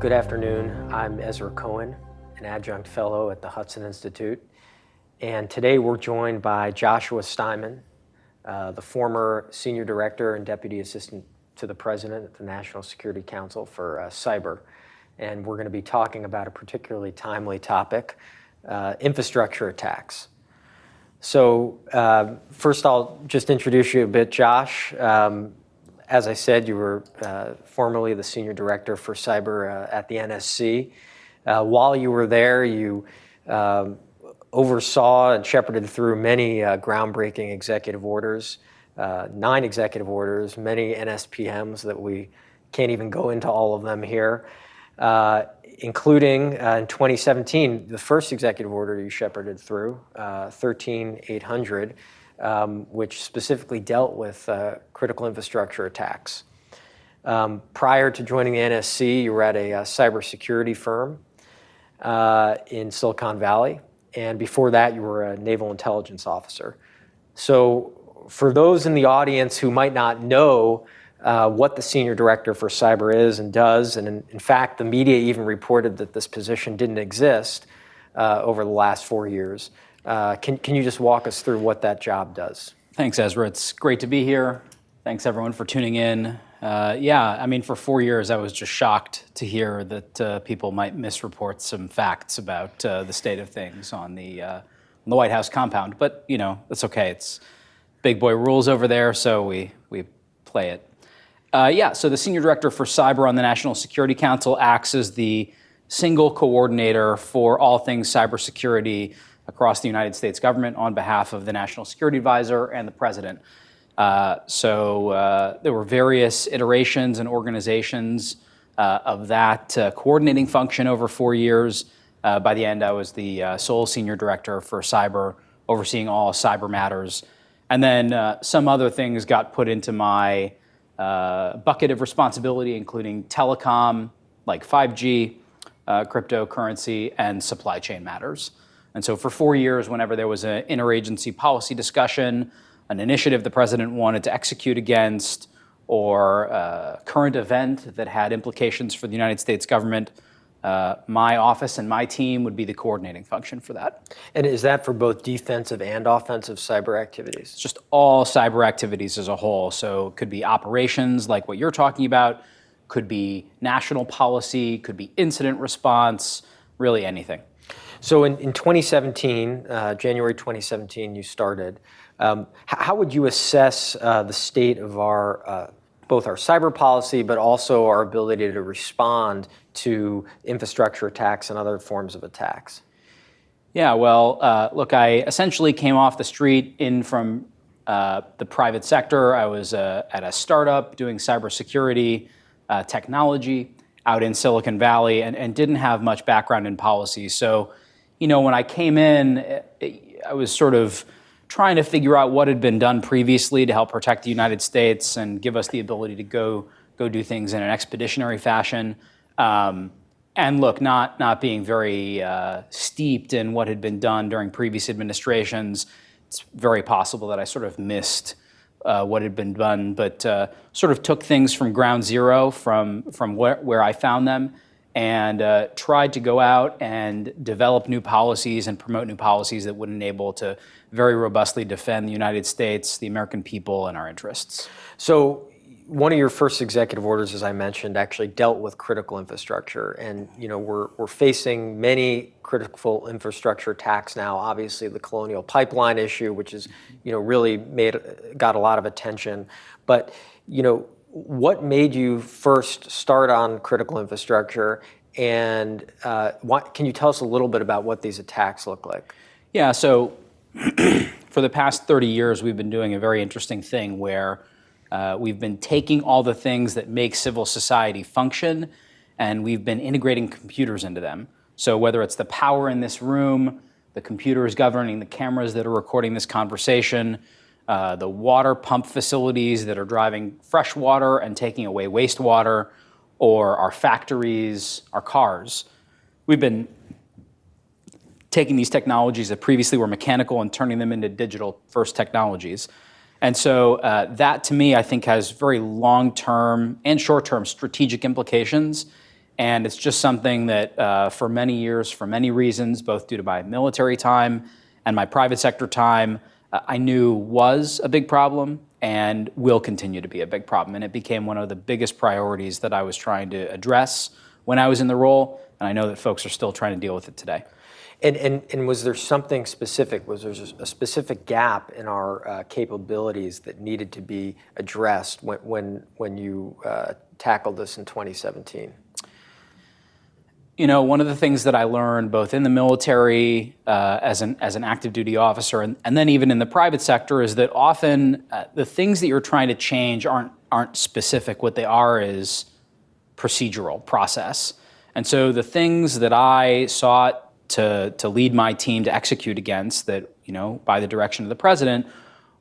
Good afternoon. I'm Ezra Cohen, an Adjunct Fellow at the Hudson Institute. And today we're joined by Joshua Steinman, the former Senior Director and Deputy Assistant to the President at the National Security Council for Cyber. And we're going to be talking about a particularly timely topic, infrastructure attacks. So first I'll just introduce you a bit, Josh. As I said, you were formerly the Senior Director for Cyber at the NSC. While you were there, you oversaw and shepherded through many groundbreaking executive orders, 9 executive orders, many NSPMs that we can't even go into all of them here, including in 2017, the first executive order you shepherded through, 13800, which specifically dealt with critical infrastructure attacks. Prior to joining the NSC, you were at a cyber security firm in Silicon Valley, and before that you were a naval intelligence officer. So for those in the audience who might not know what the Senior Director for Cyber is and does, and in fact the media even reported that this position didn't exist over the last 4 years, can you just walk us through what that job does? Thanks, Ezra. It's great to be here. Thanks, everyone, for tuning in. For 4 years, I was just shocked to hear that people might misreport some facts about the state of things on the White House compound. But, that's okay. It's big boy rules over there, so we play it. So the Senior Director for Cyber on the National Security Council acts as the single coordinator for all things cybersecurity across the United States government on behalf of the National Security Advisor and the President. There were various iterations and organizations of that coordinating function over 4 years. By the end, I was the sole Senior Director for Cyber, overseeing all cyber matters. And then some other things got put into my bucket of responsibility, including telecom, like 5G, cryptocurrency, and supply chain matters. And so for 4 years, whenever there was an interagency policy discussion, an initiative the President wanted to execute against, or a current event that had implications for the United States government, my office and my team would be the coordinating function for that. And is that for both defensive and offensive cyber activities? It's just all cyber activities as a whole. So it could be operations like what you're talking about, could be national policy, could be incident response, really anything. So in 2017, January 2017, you started. How would you assess the state of both our cyber policy, but also our ability to respond to infrastructure attacks and other forms of attacks? Look, I essentially came off the street in from the private sector. I was at a startup doing cybersecurity technology out in Silicon Valley and didn't have much background in policy. So, when I came in, I was sort of trying to figure out what had been done previously to help protect the United States and give us the ability to go do things in an expeditionary fashion. And look, not being very steeped in what had been done during previous administrations, it's very possible that I sort of missed what had been done, but sort of took things from ground zero from where I found them, and tried to go out and develop new policies and promote new policies that would enable to very robustly defend the United States, the American people, and our interests. So one of your first executive orders, as I mentioned, actually dealt with critical infrastructure. And we're facing many critical infrastructure attacks now. Obviously, the Colonial Pipeline issue, which is really got a lot of attention. But what made you first start on critical infrastructure, and can you tell us a little bit about what these attacks look like? Yeah, so for the past 30 years, we've been doing a very interesting thing where we've been taking all the things that make civil society function, and we've been integrating computers into them. So whether it's the power in this room, the computers governing the cameras that are recording this conversation, the water pump facilities that are driving fresh water and taking away wastewater, or our factories, our cars. We've been taking these technologies that previously were mechanical and turning them into digital-first technologies. And so that, to me, I think has very long-term and short-term strategic implications And it's just something that for many years, for many reasons, both due to my military time and my private sector time, I knew was a big problem and will continue to be a big problem. And it became one of the biggest priorities that I was trying to address when I was in the role. And I know that folks are still trying to deal with it today. And was there something specific? Was there a specific gap in our capabilities that needed to be addressed when you tackled this in 2017? You know, one of the things that I learned both in the military as an active duty officer and then even in the private sector is that often the things that you're trying to change aren't specific. What they are is procedural process. And so the things that I sought to lead my team to execute against that, you know, by the direction of the president,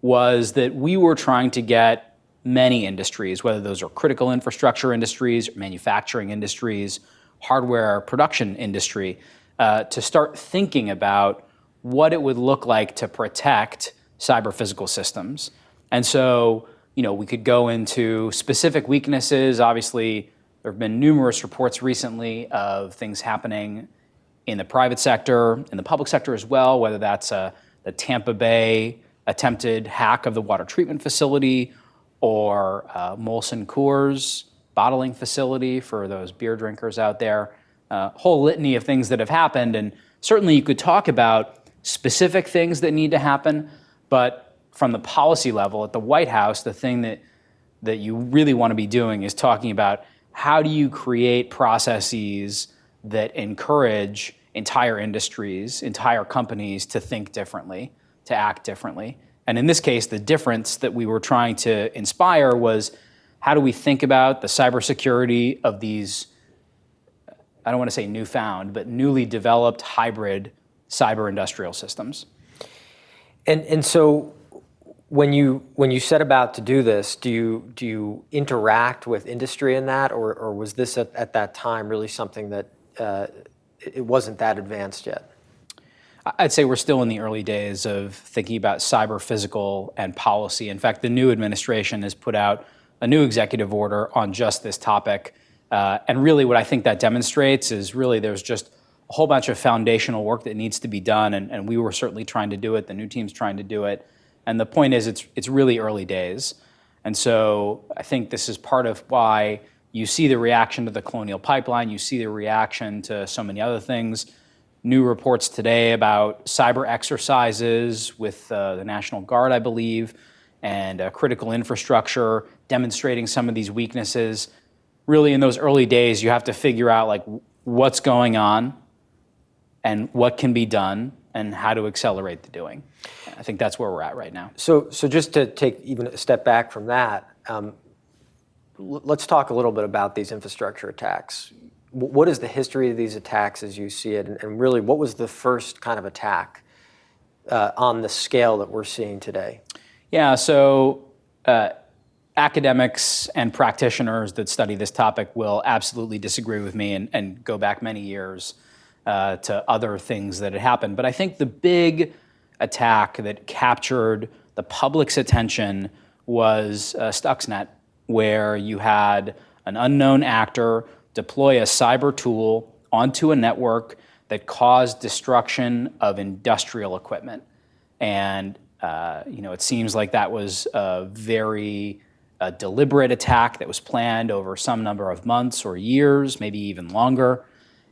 was that we were trying to get many industries, whether those are critical infrastructure industries, manufacturing industries, hardware production industry, to start thinking about what it would look like to protect cyber physical systems. And so, you know, we could go into specific weaknesses. Obviously, there have been numerous reports recently of things happening in the private sector, in the public sector as well, whether that's the Tampa Bay attempted hack of the water treatment facility or Molson Coors bottling facility for those beer drinkers out there. A whole litany of things that have happened, and certainly you could talk about specific things that need to happen, but from the policy level at the White House, the thing that you really want to be doing is talking about how do you create processes that encourage entire industries, entire companies to think differently, to act differently. And in this case, the difference that we were trying to inspire was, how do we think about the cybersecurity of these, I don't want to say newfound, but newly developed hybrid cyber industrial systems? And so when you set about to do this, do you interact with industry in that, or was this at that time really something that it wasn't that advanced yet? I'd say we're still in the early days of thinking about cyber physical and policy. In fact, the new administration has put out a new executive order on just this topic. And really what I think that demonstrates is really there's just a whole bunch of foundational work that needs to be done. And we were certainly trying to do it. The new team's trying to do it. And the point is it's really early days. And so I think this is part of why you see the reaction to the Colonial Pipeline. You see the reaction to so many other things. New reports today about cyber exercises with the National Guard, I believe, and critical infrastructure, demonstrating some of these weaknesses. Really, in those early days, you have to figure out like what's going on and what can be done and how to accelerate the doing. I think that's where we're at right now. So just to take even a step back from that, let's talk a little bit about these infrastructure attacks. What is the history of these attacks as you see it, and really what was the first kind of attack on the scale that we're seeing today? Yeah, so academics and practitioners that study this topic will absolutely disagree with me and go back many years to other things that had happened. But I think the big attack that captured the public's attention was Stuxnet, where you had an unknown actor deploy a cyber tool onto a network that caused destruction of industrial equipment. And it seems like that was a very deliberate attack that was planned over some number of months or years, maybe even longer.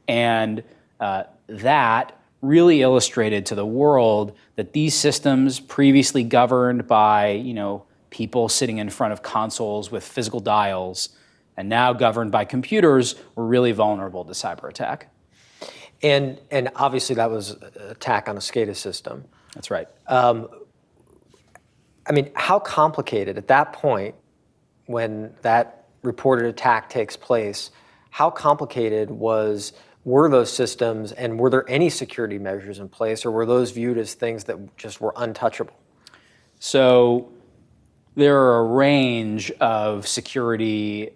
And that really illustrated to the world that these systems previously governed by, people sitting in front of consoles with physical dials and now governed by computers were really vulnerable to cyber attack. And obviously that was an attack on a SCADA system. That's right. How complicated at that point, when that reported attack takes place, how complicated were those systems, and were there any security measures in place, or were those viewed as things that just were untouchable? So there are a range of security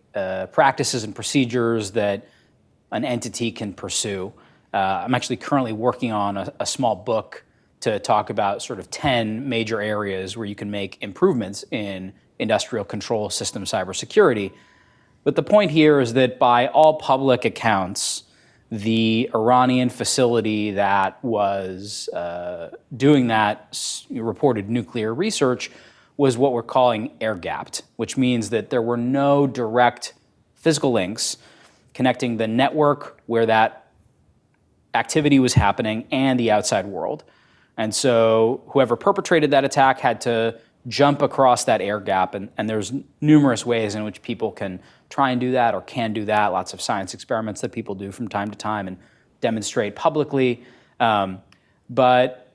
practices and procedures that an entity can pursue. I'm actually currently working on a small book to talk about sort of 10 major areas where you can make improvements in industrial control system cybersecurity. But the point here is that by all public accounts, the Iranian facility that was doing that reported nuclear research was what we're calling air-gapped, which means that there were no direct physical links connecting the network where that activity was happening and the outside world. And so whoever perpetrated that attack had to jump across that air gap, and there's numerous ways in which people can try and do that or can do that, lots of science experiments that people do from time to time and demonstrate publicly. But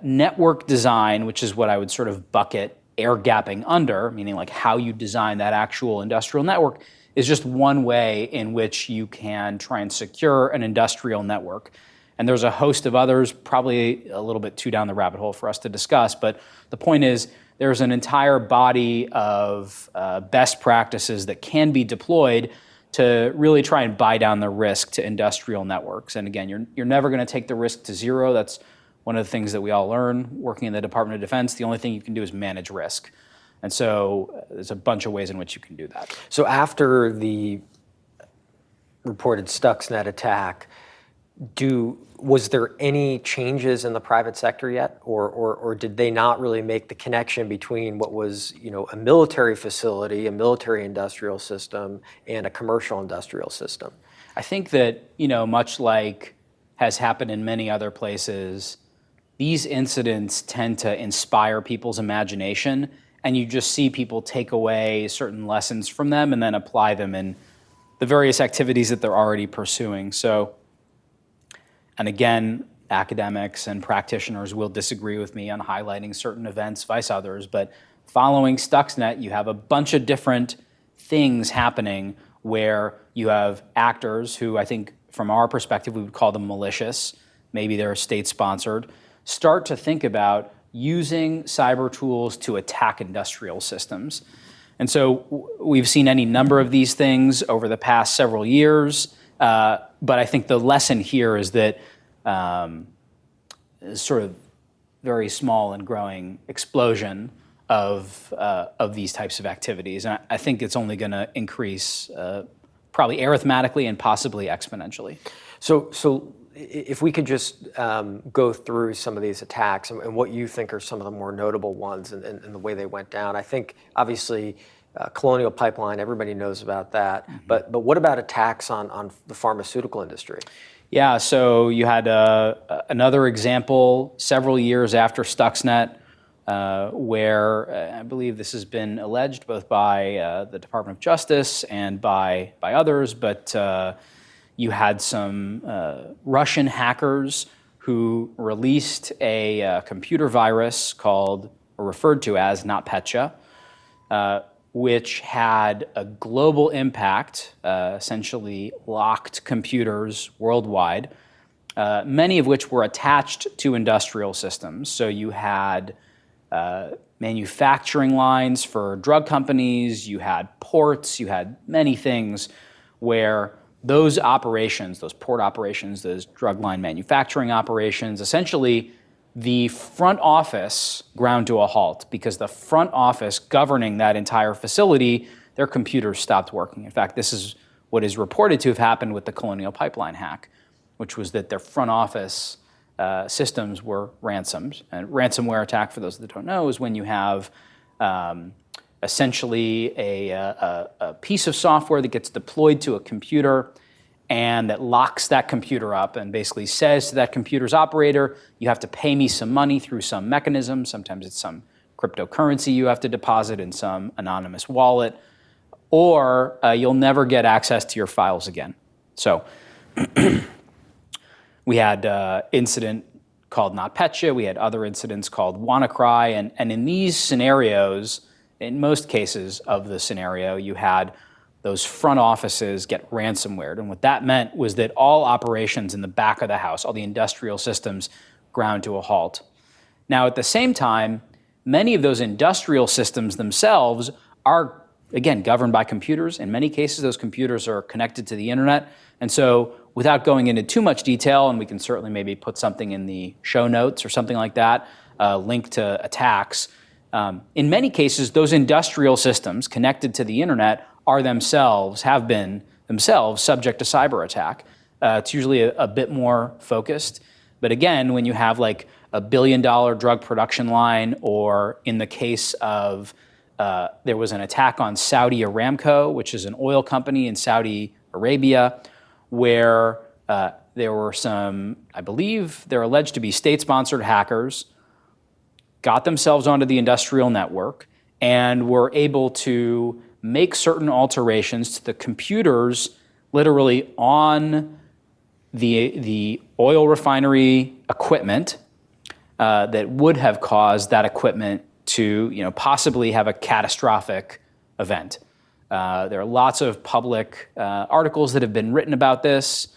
network design, which is what I would sort of bucket air gapping under, meaning like how you design that actual industrial network, is just one way in which you can try and secure an industrial network. And there's a host of others, probably a little bit too down the rabbit hole for us to discuss, but the point is there's an entire body of best practices that can be deployed to really try and buy down the risk to industrial networks. And again, you're never going to take the risk to zero. That's one of the things that we all learn working in the Department of Defense. The only thing you can do is manage risk. And so there's a bunch of ways in which you can do that. So after the reported Stuxnet attack, was there any changes in the private sector yet, or did they not really make the connection between what was, a military facility, a military industrial system, and a commercial industrial system? I think that, much like has happened in many other places, these incidents tend to inspire people's imagination, and you just see people take away certain lessons from them and then apply them in the various activities that they're already pursuing. So, and again, academics and practitioners will disagree with me on highlighting certain events, vice others, but following Stuxnet, you have a bunch of different things happening where you have actors who I think from our perspective we would call them malicious, maybe they're state-sponsored, start to think about using cyber tools to attack industrial systems. And so we've seen any number of these things over the past several years. But I think the lesson here is that sort of very small and growing explosion of these types of activities. And I think it's only going to increase probably arithmetically and possibly exponentially. So if we could just go through some of these attacks and what you think are some of the more notable ones and the way they went down. I think obviously Colonial Pipeline, everybody knows about that. Mm-hmm. But what about attacks on the pharmaceutical industry? Yeah, so you had another example several years after Stuxnet where I believe this has been alleged both by the Department of Justice and by others, but you had some Russian hackers who released a computer virus called, or referred to as, NotPetya, which had a global impact, essentially locked computers worldwide, many of which were attached to industrial systems. So you had manufacturing lines for drug companies, you had ports, you had many things where those operations, those port operations, those drug line manufacturing operations, essentially the front office ground to a halt because the front office governing that entire facility, their computers stopped working. In fact, this is what is reported to have happened with the Colonial Pipeline hack, which was that their front office systems were ransomed. And ransomware attack, for those that don't know, is when you have essentially a piece of software that gets deployed to a computer and that locks that computer up and basically says to that computer's operator, you have to pay me some money through some mechanism. Sometimes it's some cryptocurrency you have to deposit in some anonymous wallet, or you'll never get access to your files again. So we had an incident called NotPetya. We had other incidents called WannaCry. And in these scenarios, in most cases of the scenario, you had those front offices get ransomwared. And what that meant was that all operations in the back of the house, all the industrial systems, ground to a halt. Now, at the same time, many of those industrial systems themselves are, again, governed by computers. In many cases, those computers are connected to the internet. And so without going into too much detail, and we can certainly maybe put something in the show notes or something like that, link to attacks, in many cases, those industrial systems connected to the internet have been themselves subject to cyber attack. It's usually a bit more focused. But again, when you have like a $1 billion drug production line, or in the case of, there was an attack on Saudi Aramco, which is an oil company in Saudi Arabia, where there were some, I believe they're alleged to be state-sponsored hackers, got themselves onto the industrial network, and were able to make certain alterations to the computers literally on the oil refinery equipment that would have caused that equipment to possibly have a catastrophic event. There are lots of public articles that have been written about this,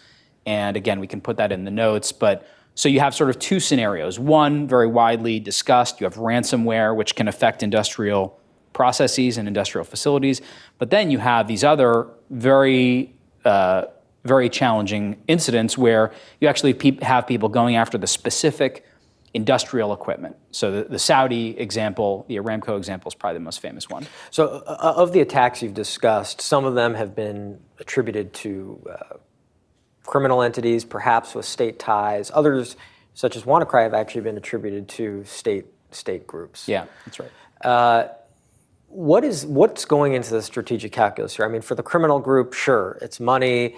and again, we can put that in the notes. But so you have sort of two scenarios. One, very widely discussed, you have ransomware, which can affect industrial processes and industrial facilities. But then you have these other very challenging incidents where you actually have people going after the specific industrial equipment. So the Saudi example, the Aramco example, is probably the most famous one. So of the attacks you've discussed, some of them have been attributed to criminal entities, perhaps with state ties. Others, such as WannaCry, have actually been attributed to state groups. Yeah, that's right. What's going into the strategic calculus here? I mean, for the criminal group, sure, it's money.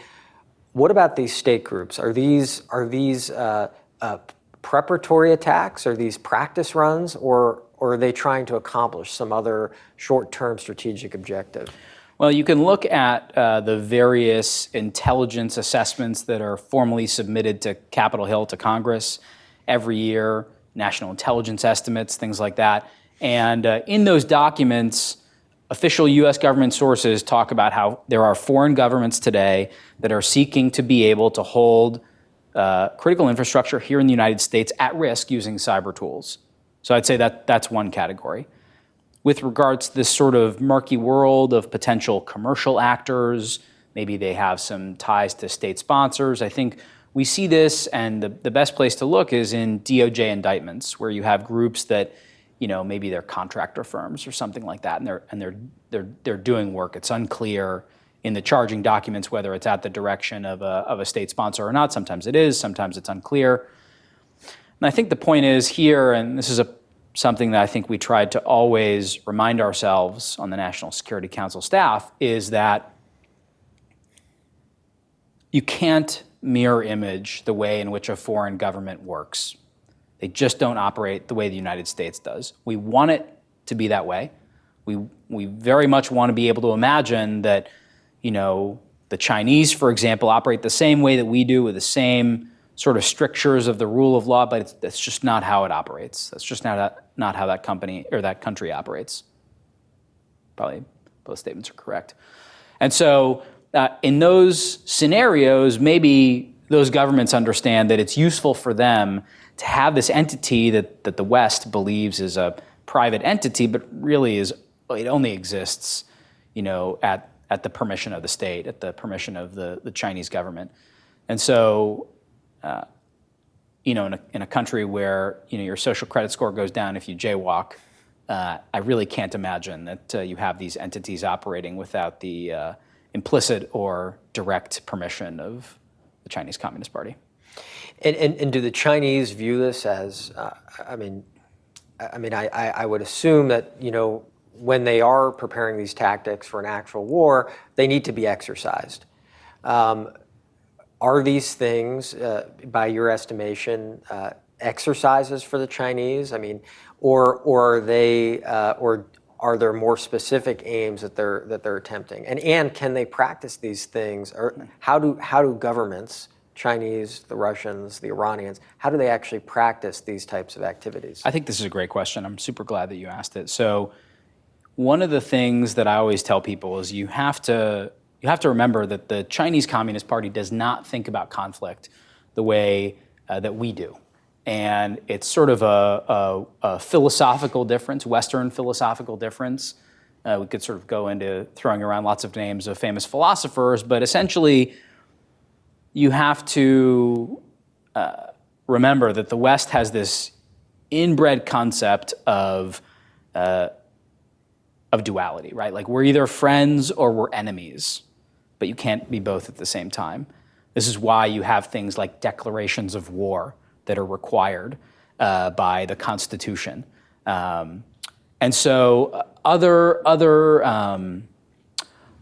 What about these state groups? Are these preparatory attacks? Are these practice runs, or are they trying to accomplish some other short-term strategic objective? Well, you can look at the various intelligence assessments that are formally submitted to Capitol Hill, to Congress every year, national intelligence estimates, things like that. And in those documents, official U.S. government sources talk about how there are foreign governments today that are seeking to be able to hold critical infrastructure here in the United States at risk using cyber tools. So I'd say that's one category. With regards to this sort of murky world of potential commercial actors, maybe they have some ties to state sponsors. I think we see this, and the best place to look is in DOJ indictments, where you have groups that, maybe they're contractor firms or something like that, and they're doing work. It's unclear in the charging documents whether it's at the direction of a state sponsor or not. Sometimes it is, sometimes it's unclear. And I think the point is here, and this is something that I think we tried to always remind ourselves on the National Security Council staff, is that you can't mirror image the way in which a foreign government works. They just don't operate the way the United States does. We want it to be that way. We very much want to be able to imagine that, the Chinese, for example, operate the same way that we do, with the same sort of strictures of the rule of law, but that's just not how it operates. That's just not how that company or that country operates. Probably both statements are correct. And so in those scenarios, maybe those governments understand that it's useful for them to have this entity that the West believes is a private entity, but really it only exists, at the permission of the state, at the permission of the Chinese government. And so, in a country where your social credit score goes down if you jaywalk, I really can't imagine that you have these entities operating without the implicit or direct permission of the Chinese Communist Party. And do the Chinese view this as? I would assume that when they are preparing these tactics for an actual war, they need to be exercised. Are these things, by your estimation, exercises for the Chinese? I mean, or are they, or are there more specific aims that they're attempting? And can they practice these things? Or how do governments, Chinese, the Russians, the Iranians, how do they actually practice these types of activities? I think this is a great question. I'm super glad that you asked it. So, one of the things that I always tell people is you have to remember that the Chinese Communist Party does not think about conflict the way that we do. And it's sort of a philosophical difference, Western philosophical difference. We could sort of go into throwing around lots of names of famous philosophers, but essentially you have to remember that the West has this inbred concept of duality, right? Like we're either friends or we're enemies, but you can't be both at the same time. This is why you have things like declarations of war that are required by the Constitution. And so other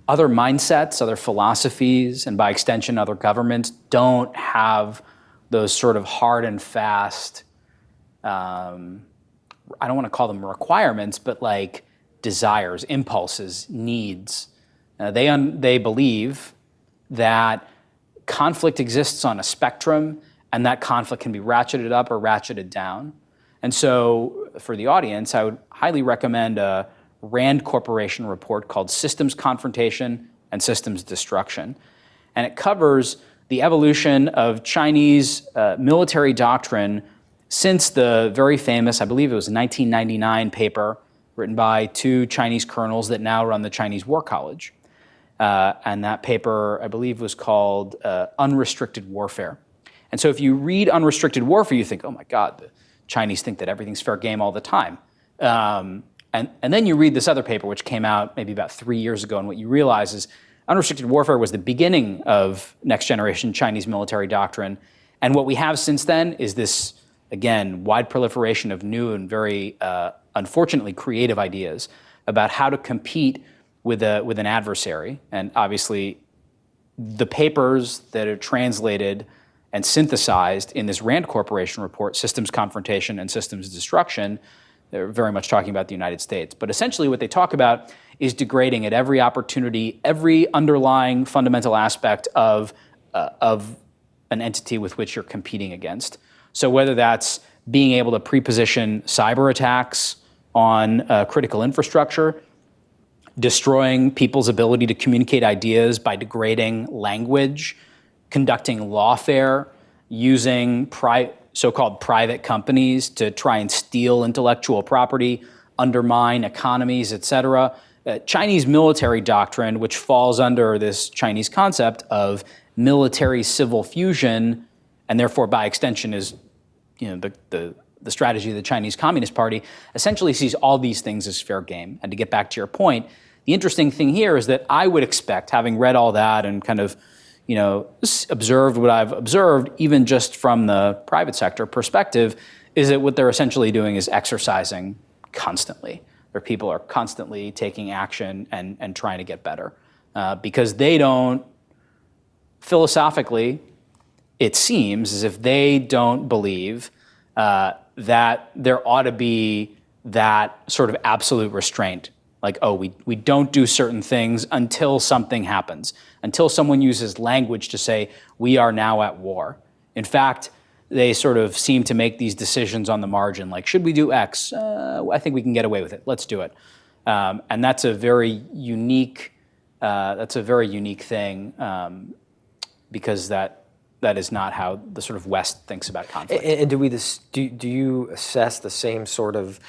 mindsets, other philosophies, and by extension, other governments don't have those sort of hard and fast, I don't want to call them requirements, but like desires, impulses, needs. They believe that conflict exists on a spectrum, and that conflict can be ratcheted up or ratcheted down. And so for the audience, I would highly recommend a Rand Corporation report called Systems Confrontation and Systems Destruction. And it covers the evolution of Chinese military doctrine since the very famous, I believe it was a 1999 paper written by two Chinese colonels that now run the Chinese War College. And that paper, I believe, was called Unrestricted Warfare. And so if you read Unrestricted Warfare, you think, oh my God, the Chinese think that everything's fair game all the time. And then you read this other paper, which came out maybe about 3 years ago, and what you realize is Unrestricted Warfare was the beginning of next generation Chinese military doctrine. And what we have since then is this, again, wide proliferation of new and very, unfortunately, creative ideas about how to compete with an adversary. And obviously, the papers that are translated and synthesized in this Rand Corporation report, Systems Confrontation and Systems Destruction, they're very much talking about the United States. But essentially what they talk about is degrading at every opportunity, every underlying fundamental aspect of an entity with which you're competing against. So whether that's being able to pre-position cyber attacks on critical infrastructure, destroying people's ability to communicate ideas by degrading language, conducting lawfare, using so-called private companies to try and steal intellectual property, undermine economies, et cetera. Chinese military doctrine, which falls under this Chinese concept of military-civil fusion, and therefore by extension is the strategy of the Chinese Communist Party, essentially sees all these things as fair game. And to get back to your point, the interesting thing here is that I would expect, having read all that and kind of observed what I've observed, even just from the private sector perspective, is that what they're essentially doing is exercising constantly, where people are constantly taking action and trying to get better. Because they don't, philosophically, it seems as if they don't believe that there ought to be that sort of absolute restraint. Like, oh, we don't do certain things until something happens, until someone uses language to say, we are now at war. In fact, they sort of seem to make these decisions on the margin, like, should we do X? I think we can get away with it. Let's do it. And that's a very unique thing because that is not how the sort of West thinks about conflict. And do you assess the same sort of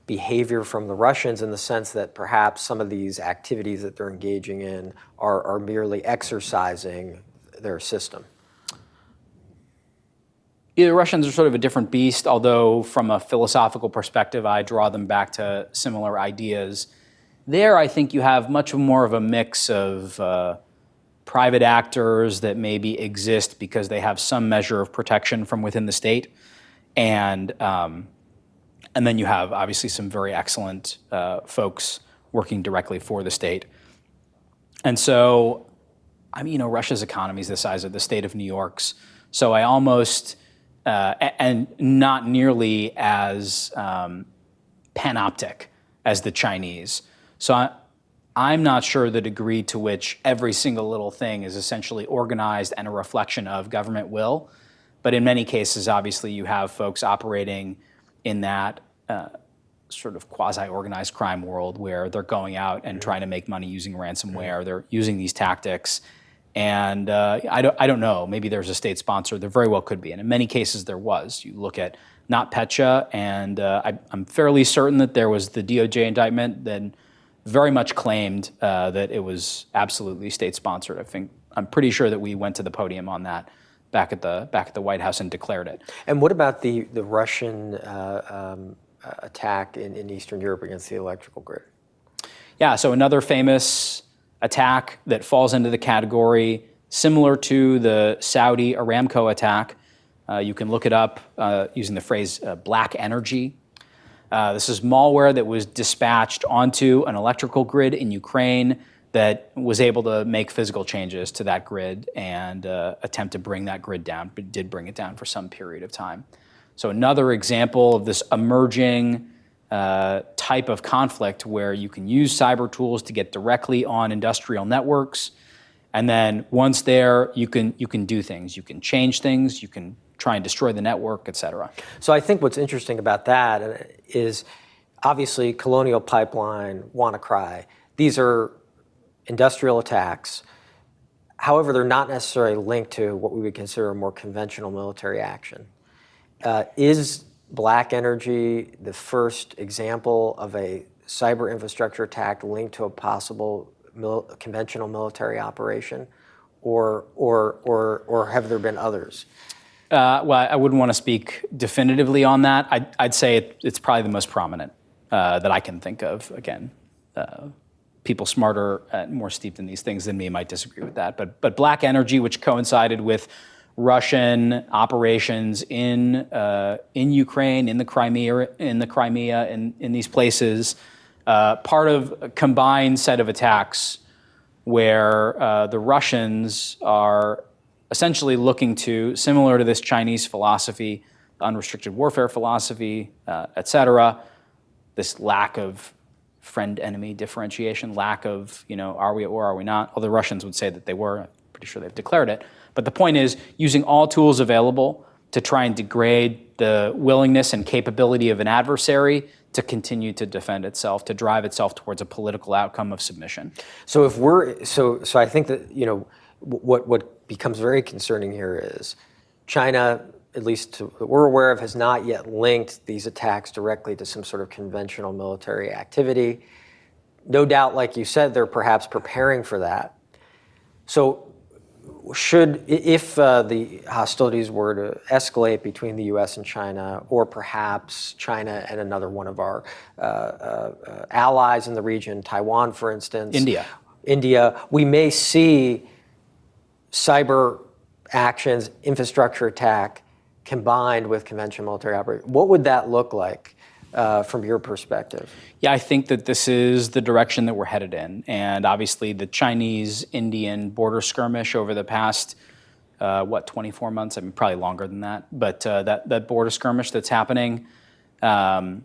behavior from the Russians in the sense that perhaps some of these activities that they're engaging in are merely exercising their system? Yeah, the Russians are sort of a different beast, although from a philosophical perspective, I draw them back to similar ideas. There, I think you have much more of a mix of private actors that maybe exist because they have some measure of protection from within the state, and then you have obviously some very excellent folks working directly for the state. And so, Russia's economy is the size of the state of New York's. So I almost, and not nearly as panoptic as the Chinese. So I'm not sure the degree to which every single little thing is essentially organized and a reflection of government will. But in many cases, obviously, you have folks operating in that sort of quasi-organized crime world where they're going out and trying to make money using ransomware. They're using these tactics. And I don't know, maybe there's a state sponsor. There very well could be. And in many cases, there was. You look at NotPetya, and I'm fairly certain that there was the DOJ indictment that very much claimed that it was absolutely state-sponsored. I'm pretty sure that we went to the podium on that back at the White House and declared it. And what about the Russian attack in Eastern Europe against the electrical grid. Yeah, so another famous attack that falls into the category similar to the Saudi Aramco attack. You can look it up using the phrase black energy. This is malware that was dispatched onto an electrical grid in Ukraine that was able to make physical changes to that grid and attempt to bring that grid down, but did bring it down for some period of time. So another example of this emerging type of conflict where you can use cyber tools to get directly on industrial networks, and then once there, you can do things. You can change things. You can try and destroy the network, et cetera. So I think what's interesting about that is obviously Colonial Pipeline, WannaCry. These are industrial attacks. However, they're not necessarily linked to what we would consider a more conventional military action. Is black energy the first example of a cyber infrastructure attack linked to a possible conventional military operation, or have there been others? Well, I wouldn't want to speak definitively on that. I'd say it's probably the most prominent that I can think of. Again, people smarter and more steeped in these things than me might disagree with that. But black energy, which coincided with Russian operations in Ukraine, in the Crimea, in these places, part of a combined set of attacks where the Russians are essentially looking to, similar to this Chinese philosophy, unrestricted warfare philosophy, et cetera, this lack of friend-enemy differentiation, lack of, are we at war, are we not? Although the Russians would say that they were, I'm pretty sure they've declared it. But the point is, using all tools available to try and degrade the willingness and capability of an adversary to continue to defend itself, to drive itself towards a political outcome of submission. So I think that, what becomes very concerning here is China, at least that we're aware of, has not yet linked these attacks directly to some sort of conventional military activity. No doubt, like you said, they're perhaps preparing for that. So if the hostilities were to escalate between the U.S. and China, or perhaps China and another one of our allies in the region, Taiwan, for instance. India, we may see cyber actions, infrastructure attack, combined with conventional military operation. What would that look like from your perspective? Yeah, I think that this is the direction that we're headed in. And obviously the Chinese-Indian border skirmish over the past, 24 months? I mean, probably longer than that. But that border skirmish that's happening, I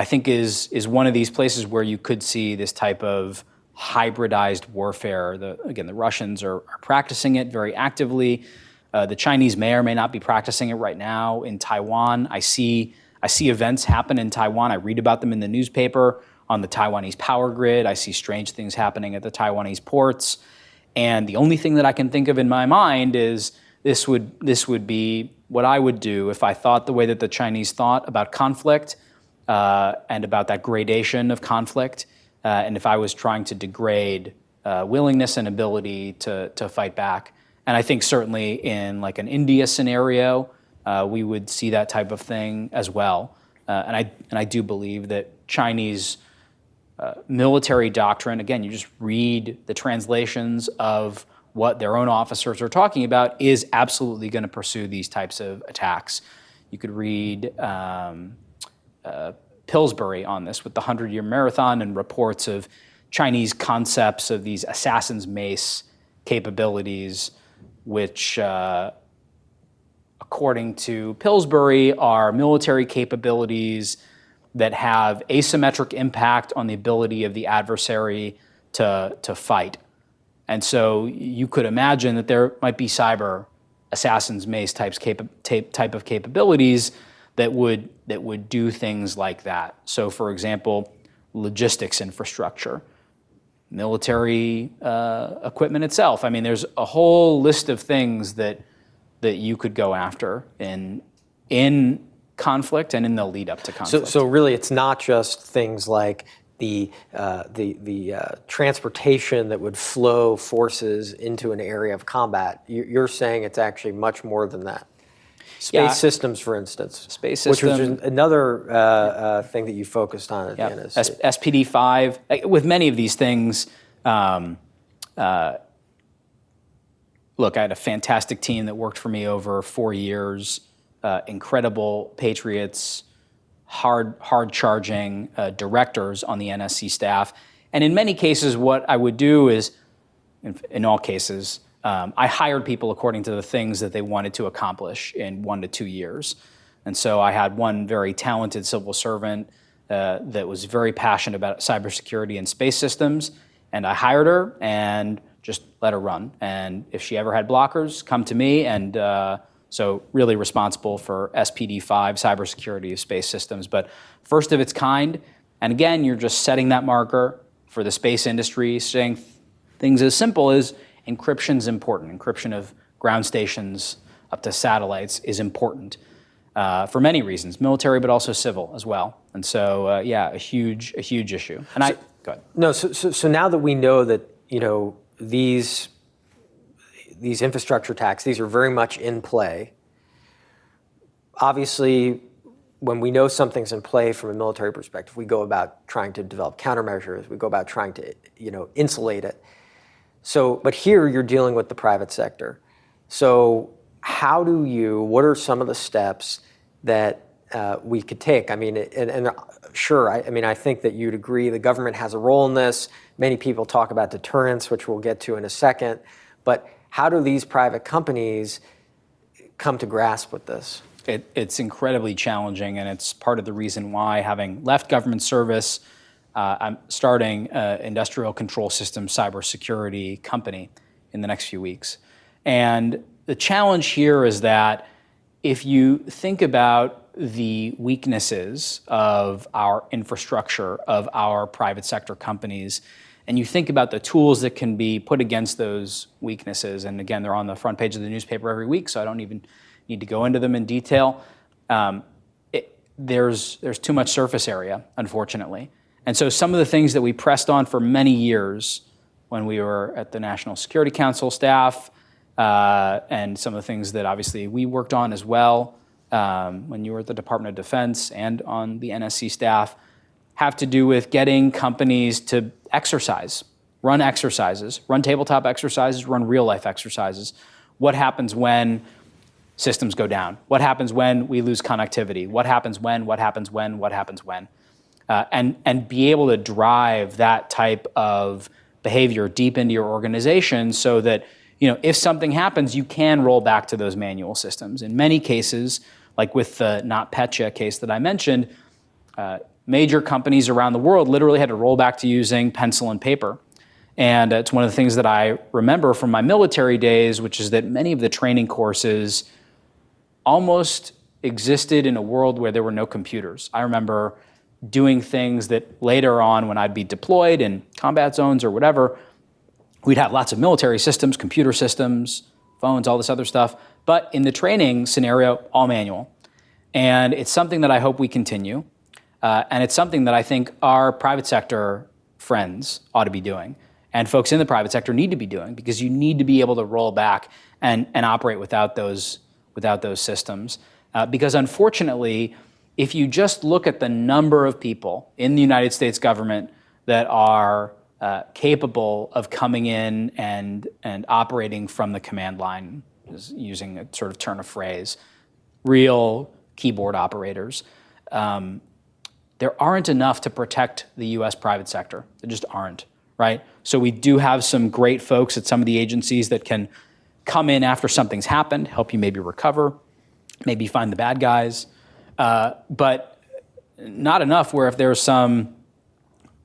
think is one of these places where you could see this type of hybridized warfare. The Russians are practicing it very actively. The Chinese may or may not be practicing it right now in Taiwan. I see events happen in Taiwan. I read about them in the newspaper on the Taiwanese power grid. I see strange things happening at the Taiwanese ports. And the only thing that I can think of in my mind is this would be what I would do if I thought the way that the Chinese thought about conflict and about that gradation of conflict. And if I was trying to degrade willingness and ability to fight back. And I think certainly in like an India scenario, we would see that type of thing as well. And I do believe that Chinese military doctrine, again, you just read the translations of what their own officers are talking about, is absolutely going to pursue these types of attacks. You could read Pillsbury on this with the 100-Year Marathon and reports of Chinese concepts of these assassin's mace capabilities, which according to Pillsbury are military capabilities that have asymmetric impact on the ability of the adversary to fight. And so you could imagine that there might be cyber assassin's mace type of capabilities that would do things like that. So for example, logistics infrastructure, military equipment itself. I mean, there's a whole list of things that you could go after in conflict and in the lead up to conflict. So really, it's not just things like the transportation that would flow forces into an area of combat. You're saying it's actually much more than that. Space systems, for instance. Space Which system. was another thing that you focused on at the NSC. SPD5. With many of these things, look, I had a fantastic team that worked for me over 4 years, incredible patriots, hard-charging directors on the NSC staff. And in many cases, what I would do is, in all cases, I hired people according to the things that they wanted to accomplish in 1 to 2 years. And so I had one very talented civil servant that was very passionate about cybersecurity and space systems, and I hired her and just let her run. And if she ever had blockers, come to me. And so really responsible for SPD5, cybersecurity of space systems, but first of its kind. And again, you're just setting that marker for the space industry, saying things as simple as encryption is important. Encryption of ground stations up to satellites is important for many reasons, military, but also civil as well. And so, a huge issue. And go ahead. No, so now that we know that, these infrastructure attacks, these are very much in play. Obviously, when we know something's in play from a military perspective, we go about trying to develop countermeasures. We go about trying to, insulate it. So, but here you're dealing with the private sector. So what are some of the steps that we could take? I mean, and sure, I think that you'd agree the government has a role in this. Many people talk about deterrence, which we'll get to in a second. But how do these private companies come to grasp with this? It's incredibly challenging, and it's part of the reason why, having left government service, I'm starting an industrial control system cybersecurity company in the next few weeks. And the challenge here is that if you think about the weaknesses of our infrastructure, of our private sector companies, and you think about the tools that can be put against those weaknesses, and again, they're on the front page of the newspaper every week, so I don't even need to go into them in detail. There's too much surface area, unfortunately. And so some of the things that we pressed on for many years when we were at the National Security Council staff, and some of the things that obviously we worked on as well when you were at the Department of Defense and on the NSC staff, have to do with getting companies to run exercises, run tabletop exercises, run real life exercises. What happens when systems go down? What happens when we lose connectivity? What happens when? And be able to drive that type of behavior deep into your organization so that, if something happens, you can roll back to those manual systems. In many cases, like with the NotPetya case that I mentioned, major companies around the world literally had to roll back to using pencil and paper. And it's one of the things that I remember from my military days, which is that many of the training courses almost existed in a world where there were no computers. I remember doing things that later on, when I'd be deployed in combat zones or whatever, we'd have lots of military systems, computer systems, phones, all this other stuff. But in the training scenario, all manual. And it's something that I hope we continue. And it's something that I think our private sector friends ought to be doing. And folks in the private sector need to be doing, because you need to be able to roll back and operate without those systems. Because unfortunately, if you just look at the number of people in the United States government that are capable of coming in and operating from the command line, using a sort of turn of phrase, real keyboard operators, there aren't enough to protect the U.S. private sector. There just aren't, right? So we do have some great folks at some of the agencies that can come in after something's happened, help you maybe recover, maybe find the bad guys, but not enough where if there's some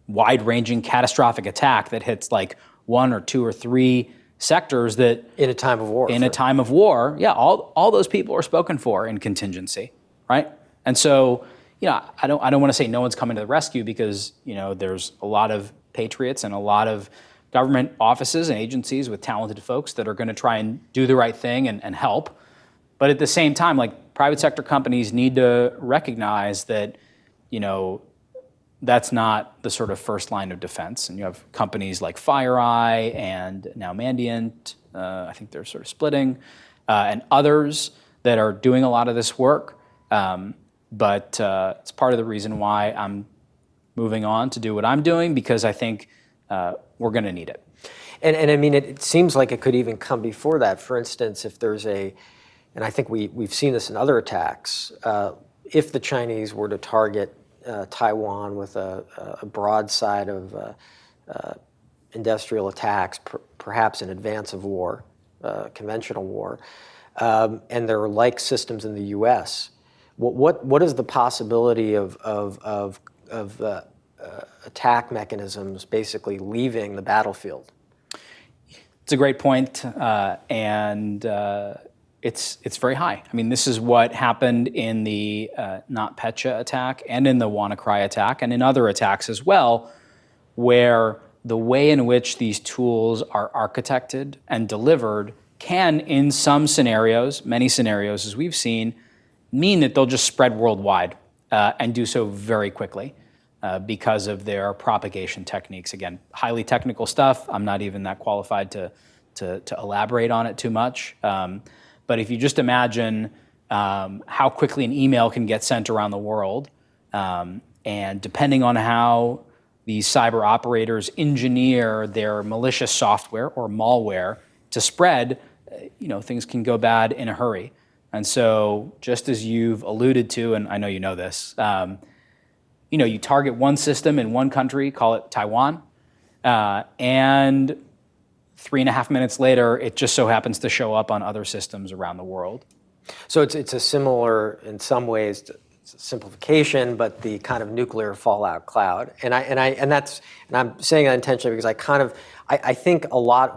wide-ranging catastrophic attack that hits like 1 or 2 or 3 sectors that... In a time of war. In a time of war, yeah, all those people are spoken for in contingency, right? And so, I don't want to say no one's coming to the rescue, because, there's a lot of patriots and a lot of government offices and agencies with talented folks that are going to try and do the right thing and help. But at the same time, like, private sector companies need to recognize that, that's not the sort of first line of defense. And you have companies like FireEye and now Mandiant, I think they're sort of splitting, and others that are doing a lot of this work. But it's part of the reason why I'm moving on to do what I'm doing, because I think we're going to need it. And I mean, it seems like it could even come before that. For instance, if there's and I think we've seen this in other attacks, if the Chinese were to target Taiwan with a broadside of industrial attacks, perhaps in advance of war, conventional war, and there are like systems in the U.S., what is the possibility of attack mechanisms basically leaving the battlefield? It's a great point, and it's very high. I mean, this is what happened in the NotPetya attack and in the WannaCry attack and in other attacks as well, where the way in which these tools are architected and delivered can, in some scenarios, many scenarios as we've seen, mean that they'll just spread worldwide and do so very quickly because of their propagation techniques. Again, highly technical stuff. I'm not even that qualified to elaborate on it too much. But if you just imagine how quickly an email can get sent around the world, and depending on how these cyber operators engineer their malicious software or malware to spread, things can go bad in a hurry. And so, just as you've alluded to, and I know you know this, you target one system in one country, call it Taiwan, and 3.5 minutes later, it just so happens to show up on other systems around the world. So it's a similar, in some ways, it's a simplification, but the kind of nuclear fallout cloud. And I'm saying that intentionally because I think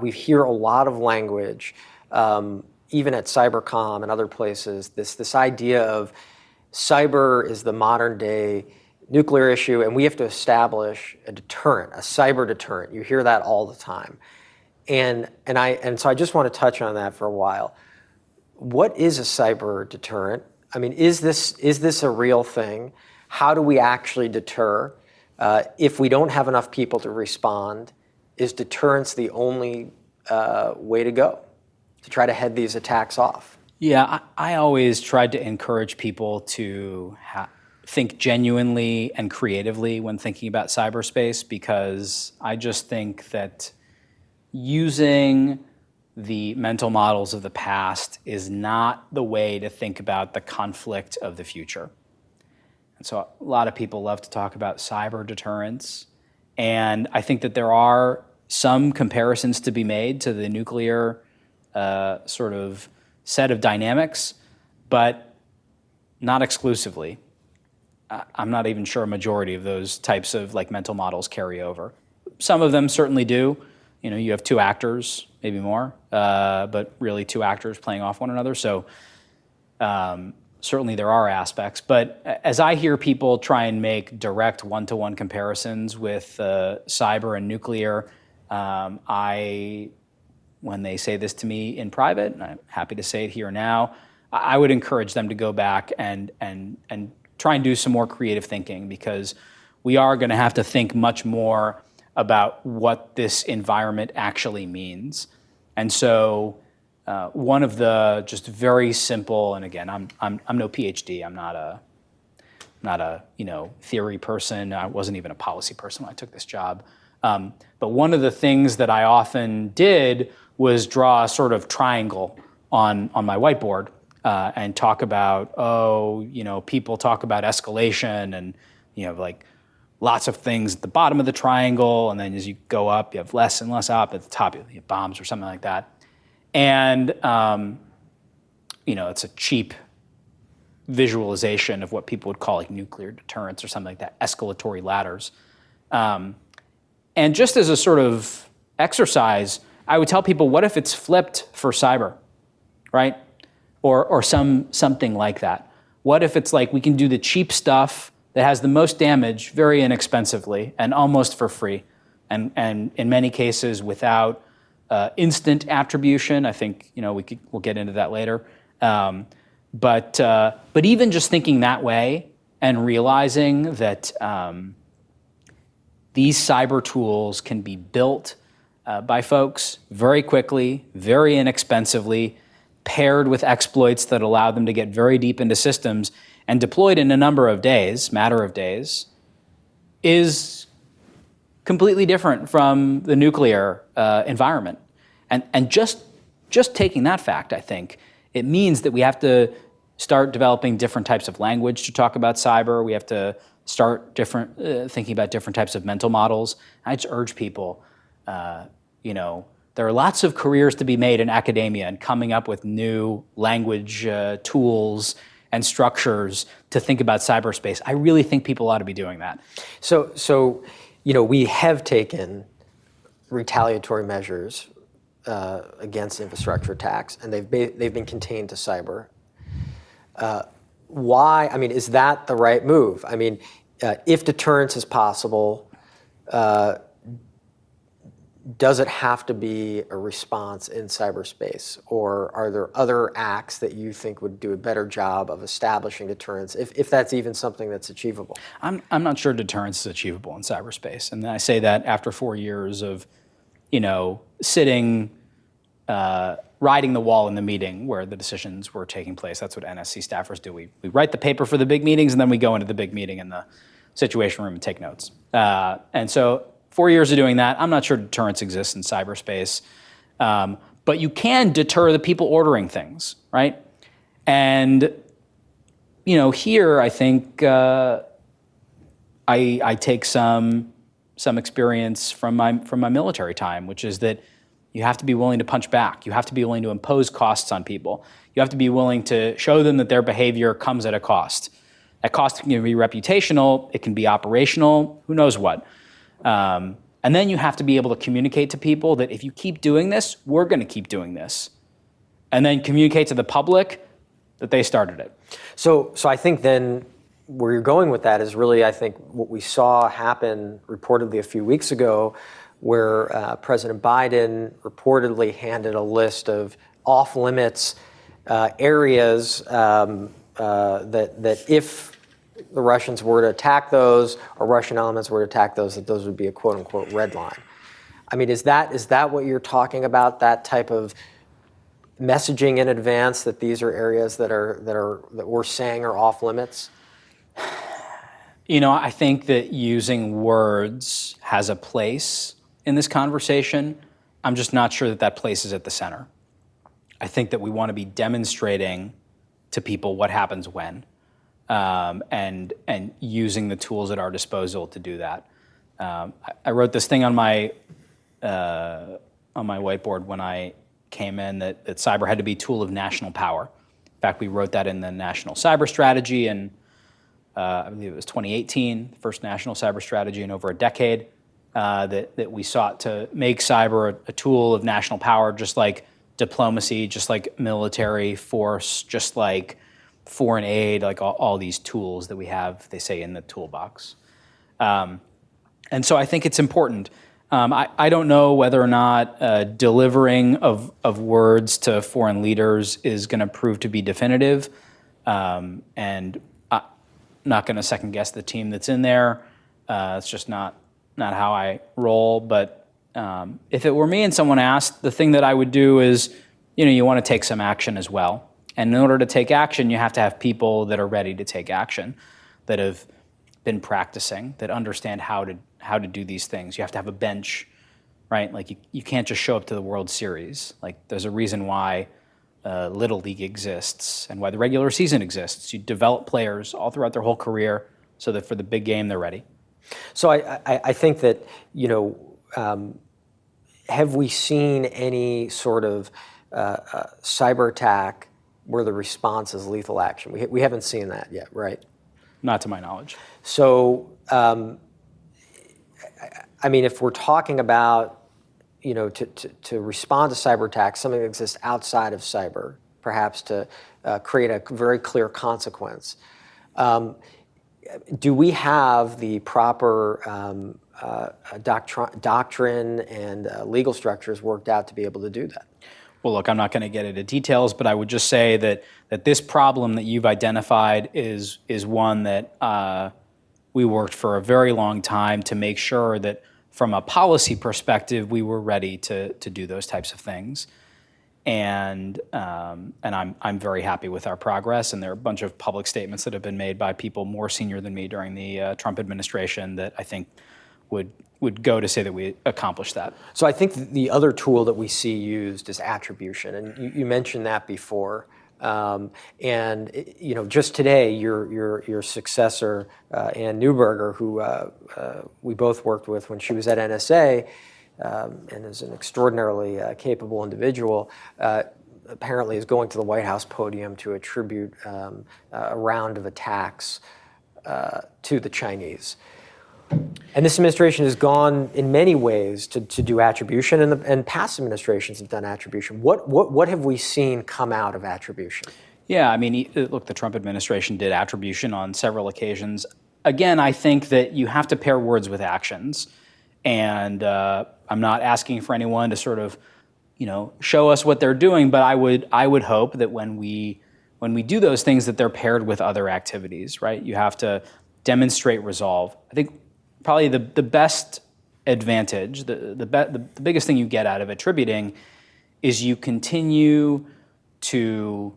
we hear a lot of language, even at Cybercom and other places, this idea of cyber is the modern day nuclear issue, and we have to establish a deterrent, a cyber deterrent. You hear that all the time. And so I just want to touch on that for a while. What is a cyber deterrent? I mean, is this a real thing? How do we actually deter? If we don't have enough people to respond, is deterrence the only way to go to try to head these attacks off? Yeah, I always tried to encourage people to think genuinely and creatively when thinking about cyberspace, because I just think that using the mental models of the past is not the way to think about the conflict of the future. And so a lot of people love to talk about cyber deterrence, and I think that there are some comparisons to be made to the nuclear sort of set of dynamics, but not exclusively. I'm not even sure a majority of those types of mental models carry over. Some of them certainly do. You have two actors, maybe more, but really two actors playing off one another. So certainly there are aspects. But as I hear people try and make direct one-to-one comparisons with cyber and nuclear, when they say this to me in private, and I'm happy to say it here now, I would encourage them to go back and try and do some more creative thinking, because we are going to have to think much more about what this environment actually means. And so one of the just very simple, and again, I'm no PhD, I'm not a theory person, I wasn't even a policy person when I took this job. But one of the things that I often did was draw a sort of triangle on my whiteboard and talk about, people talk about escalation and lots of things at the bottom of the triangle, and then as you go up, you have less and less up. At the top, you have bombs or something like that. And, it's a cheap visualization of what people would call nuclear deterrence or something like that, escalatory ladders. And just as a sort of exercise, I would tell people, what if it's flipped for cyber, right? Or something like that. What if it's we can do the cheap stuff that has the most damage very inexpensively and almost for free, and in many cases without instant attribution. I think we'll get into that later. But even just thinking that way and realizing that these cyber tools can be built by folks very quickly, very inexpensively, paired with exploits that allow them to get very deep into systems and deployed in a matter of days, is completely different from the nuclear environment. And just taking that fact, I think, it means that we have to start developing different types of language to talk about cyber. We have to start thinking about different types of mental models. I just urge people, there are lots of careers to be made in academia and coming up with new language tools and structures to think about cyberspace. I really think people ought to be doing that. So we have taken retaliatory measures against infrastructure attacks, and they've been contained to cyber. Why? I mean, is that the right move? I mean, if deterrence is possible, does it have to be a response in cyberspace, or are there other acts that you think would do a better job of establishing deterrence, if that's even something that's achievable? I'm not sure deterrence is achievable in cyberspace, and I say that after 4 years of, sitting, riding the wall in the meeting where the decisions were taking place. That's what NSC staffers do. We write the paper for the big meetings, and then we go into the big meeting in the situation room and take notes. And so 4 years of doing that, I'm not sure deterrence exists in cyberspace. But you can deter the people ordering things, right? And, here I think I take some experience from my military time, which is that you have to be willing to punch back. You have to be willing to impose costs on people. You have to be willing to show them that their behavior comes at a cost. That cost can be reputational, it can be operational, who knows what. And then you have to be able to communicate to people that if you keep doing this, we're going to keep doing this. And then communicate to the public that they started it. So I think then where you're going with that is really, I think, what we saw happen reportedly a few weeks ago, where President Biden reportedly handed a list of off-limits areas that if the Russians were to attack those, or Russian elements were to attack those, that those would be a quote-unquote red line. I mean, is that what you're talking about? That type of messaging in advance that these are areas that we're saying are off-limits? I think that using words has a place in this conversation. I'm just not sure that place is at the center. I think that we want to be demonstrating to people what happens when, and using the tools at our disposal to do that. I wrote this thing on my whiteboard when I came in that cyber had to be a tool of national power. In fact, we wrote that in the National Cyber Strategy, and I believe it was 2018, the first national cyber strategy in over a decade, that we sought to make cyber a tool of national power, just like diplomacy, just like military force, just like foreign aid, like all these tools that we have, they say, in the toolbox. And so I think it's important. I don't know whether or not delivering of words to foreign leaders is going to prove to be definitive, and not going to second guess the team that's in there. It's just not how I roll. But if it were me and someone asked, the thing that I would do is, you want to take some action as well. And in order to take action, you have to have people that are ready to take action, that have been practicing, that understand how to do these things. You have to have a bench, right? Like you can't just show up to the World Series. Like there's a reason why Little League exists and why the regular season exists. You develop players all throughout their whole career so that for the big game they're ready. So I think that, have we seen any sort of cyber attack where the response is lethal action? We haven't seen that yet, right? Not to my knowledge. So, if we're talking about, to respond to cyber attacks, something that exists outside of cyber, perhaps to create a very clear consequence, do we have the proper doctrine and legal structures worked out to be able to do that? Well, look, I'm not going to get into details, but I would just say that this problem that you've identified is one that we worked for a very long time to make sure that from a policy perspective, we were ready to do those types of things. And I'm very happy with our progress. And there are a bunch of public statements that have been made by people more senior than me during the Trump administration that I think would go to say that we accomplished that. So I think the other tool that we see used is attribution, and you mentioned that before. And just today, your successor, Ann Neuberger, who we both worked with when she was at NSA, and is an extraordinarily capable individual, apparently is going to the White House podium to attribute a round of attacks to the Chinese. And this administration has gone in many ways to do attribution, and past administrations have done attribution. What have we seen come out of attribution? Yeah, I mean, look, the Trump administration did attribution on several occasions. Again, I think that you have to pair words with actions. And I'm not asking for anyone to sort of, show us what they're doing, but I would hope that when we do those things, that they're paired with other activities, right? You have to demonstrate resolve. I think probably the best advantage, the biggest thing you get out of attributing is you continue to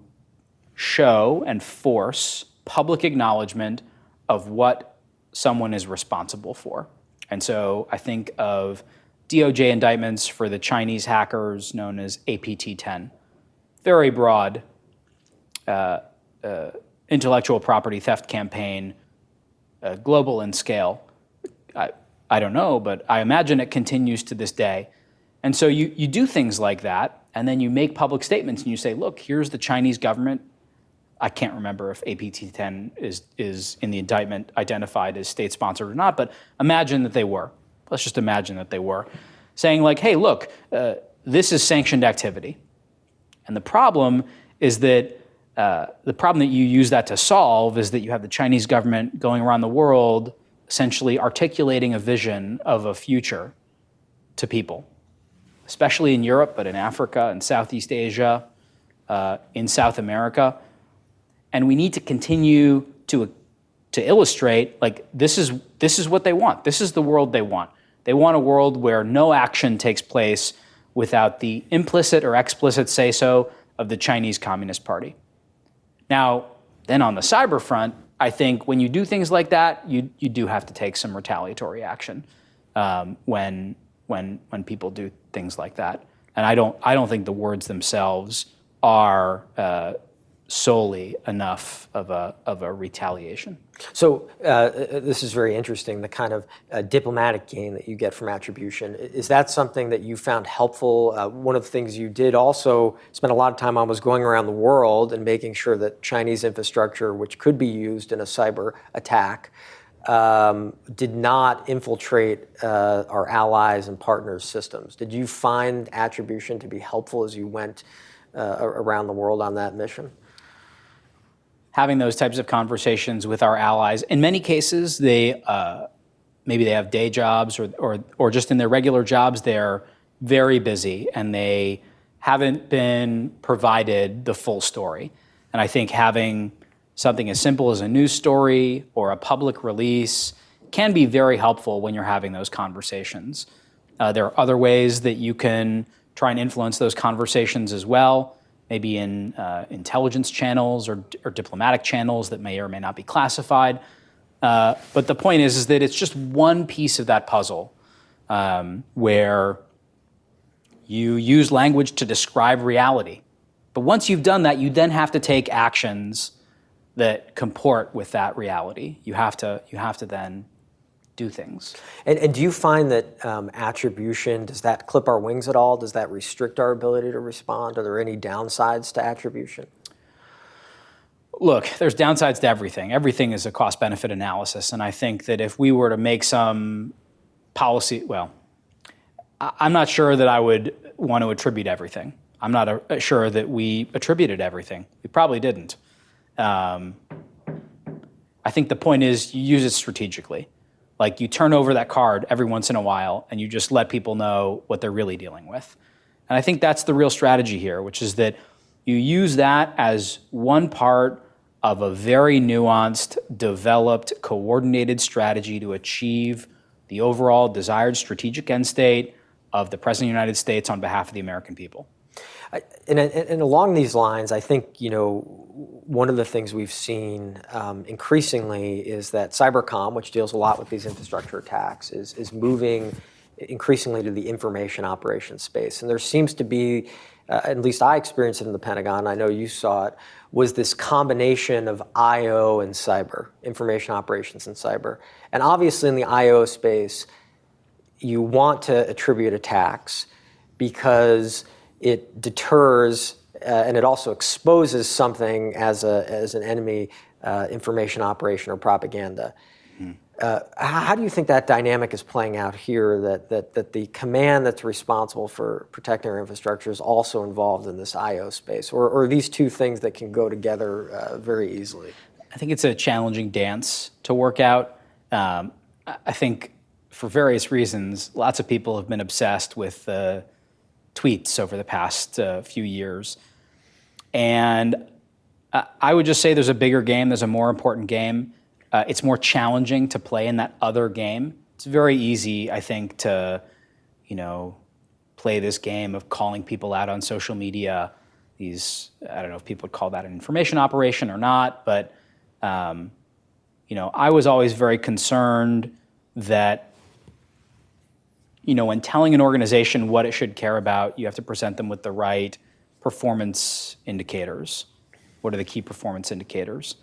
show and force public acknowledgement of what someone is responsible for. And so I think of DOJ indictments for the Chinese hackers known as APT-10, very broad intellectual property theft campaign, global in scale. I don't know, but I imagine it continues to this day. And so you do things like that, and then you make public statements and you say, look, here's the Chinese government. I can't remember if APT-10 is in the indictment identified as state-sponsored or not, but imagine that they were. Let's just imagine that they were. Saying like, hey, look, this is sanctioned activity. And the problem is that you use that to solve is that you have the Chinese government going around the world essentially articulating a vision of a future to people, especially in Europe, but in Africa, in Southeast Asia, in South America. And we need to continue to illustrate, like, this is what they want. This is the world they want. They want a world where no action takes place without the implicit or explicit say-so of the Chinese Communist Party. Now, then on the cyber front, I think when you do things like that, you do have to take some retaliatory action when people do things like that. And I don't think the words themselves are solely enough of a retaliation. So this is very interesting, the kind of diplomatic gain that you get from attribution. Is that something that you found helpful? One of the things you did also spend a lot of time on was going around the world and making sure that Chinese infrastructure, which could be used in a cyber attack, did not infiltrate our allies and partners' systems. Did you find attribution to be helpful as you went around the world on that mission? Having those types of conversations with our allies. In many cases, maybe they have day jobs or just in their regular jobs, they're very busy and they haven't been provided the full story. And I think having something as simple as a news story or a public release can be very helpful when you're having those conversations. There are other ways that you can try and influence those conversations as well. Maybe in intelligence channels or diplomatic channels that may or may not be classified. But the point is that it's just one piece of that puzzle where you use language to describe reality. But once you've done that, you then have to take actions that comport with that reality. You have to then do things. And do you find that attribution, does that clip our wings at all? Does that restrict our ability to respond? Are there any downsides to attribution? Look, there's downsides to everything. Everything is a cost-benefit analysis. And I think that if we were to make some policy, well, I'm not sure that I would want to attribute everything. I'm not sure that we attributed everything. We probably didn't. I think the point is you use it strategically. Like you turn over that card every once in a while and you just let people know what they're really dealing with. And I think that's the real strategy here, which is that you use that as one part of a very nuanced, developed, coordinated strategy to achieve the overall desired strategic end state of the President of the United States on behalf of the American people. And along these lines, I think, one of the things we've seen increasingly is that cybercom, which deals a lot with these infrastructure attacks, is moving increasingly to the information operations space. And there seems to be, at least I experienced it in the Pentagon, I know you saw it, was this combination of IO and cyber, information operations and cyber. And obviously in the IO space, you want to attribute attacks because it deters and it also exposes something as an enemy information operation or propaganda. How do you think that dynamic is playing out here, that the command that's responsible for protecting our infrastructure is also involved in this IO space? Or are these two things that can go together very easily? I think it's a challenging dance to work out. I think for various reasons, lots of people have been obsessed with tweets over the past few years. And I would just say there's a bigger game, there's a more important game. It's more challenging to play in that other game. It's very easy, I think, to, play this game of calling people out on social media. I don't know if people would call that an information operation or not, but, I was always very concerned that, when telling an organization what it should care about, you have to present them with the right performance indicators. What are the key performance indicators?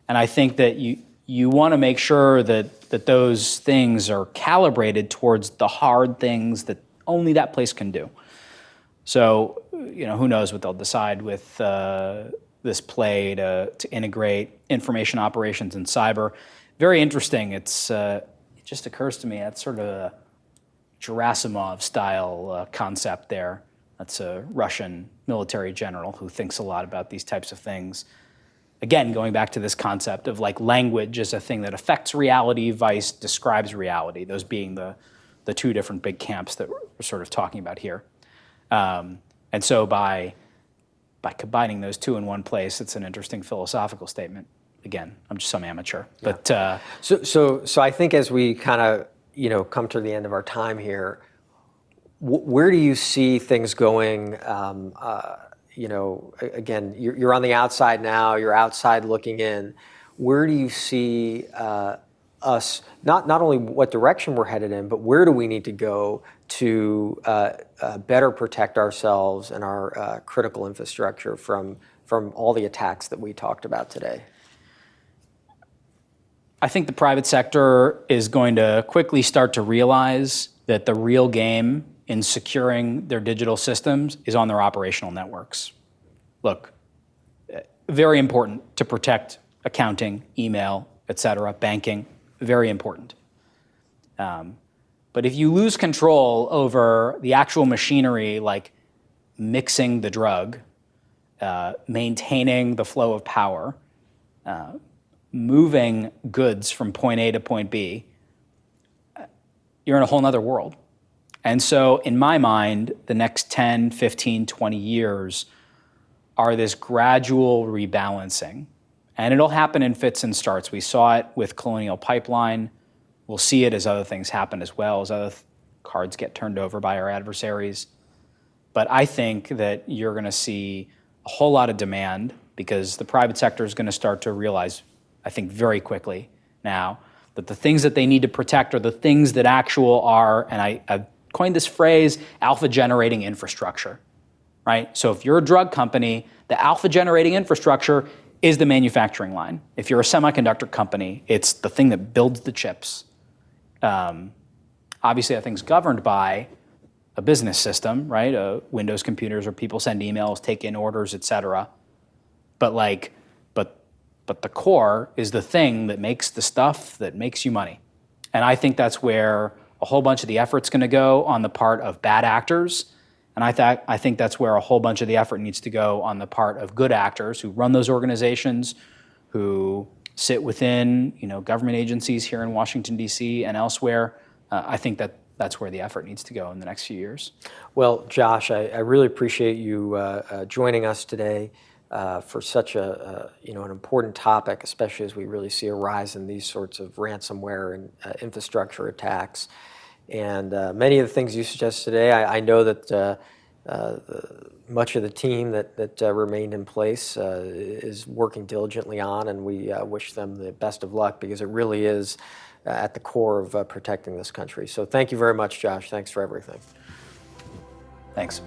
And I think that you want to make sure that those things are calibrated towards the hard things that only that place can do. So, who knows what they'll decide with this play to integrate information operations and cyber. Very interesting. It just occurs to me that's sort of a Gerasimov-style concept there. That's a Russian military general who thinks a lot about these types of things. Again, going back to this concept of language as a thing that affects reality, vice describes reality, those being the two different big camps that we're sort of talking about here. And so by combining those two in one place, it's an interesting philosophical statement. Again, I'm just some amateur. Yeah. But so I think as we kind of come to the end of our time here, where do you see things going? Again, you're on the outside now, you're outside looking in. Where do you see us, not only what direction we're headed in, but where do we need to go to better protect ourselves and our critical infrastructure from all the attacks that we talked about today? I think the private sector is going to quickly start to realize that the real game in securing their digital systems is on their operational networks. Look, very important to protect accounting, email, et cetera, banking, very important. But if you lose control over the actual machinery, like mixing the drug, maintaining the flow of power, moving goods from point A to point B, you're in a whole nother world. And so in my mind, the next 10, 15, 20 years are this gradual rebalancing. And it'll happen in fits and starts. We saw it with Colonial Pipeline. We'll see it as other things happen as well, as other cards get turned over by our adversaries. But I think that you're going to see a whole lot of demand because the private sector is going to start to realize, I think very quickly now, that the things that they need to protect are the things that and I've coined this phrase, alpha generating infrastructure, right? So if you're a drug company, the alpha generating infrastructure is the manufacturing line. If you're a semiconductor company, it's the thing that builds the chips. Obviously that thing's governed by a business system, right? Windows computers where people send emails, take in orders, et cetera. But the core is the thing that makes the stuff that makes you money. And I think that's where a whole bunch of the effort's going to go on the part of bad actors. And I think that's where a whole bunch of the effort needs to go on the part of good actors who run those organizations, who sit within government agencies here in Washington, D.C. and elsewhere. I think that's where the effort needs to go in the next few years. Well, Josh, I really appreciate you joining us today for such an important topic, especially as we really see a rise in these sorts of ransomware and infrastructure attacks. And many of the things you suggest today, I know that much of the team that remained in place is working diligently on, and we wish them the best of luck, because it really is at the core of protecting this country. So thank you very much, Josh. Thanks for everything. Thanks.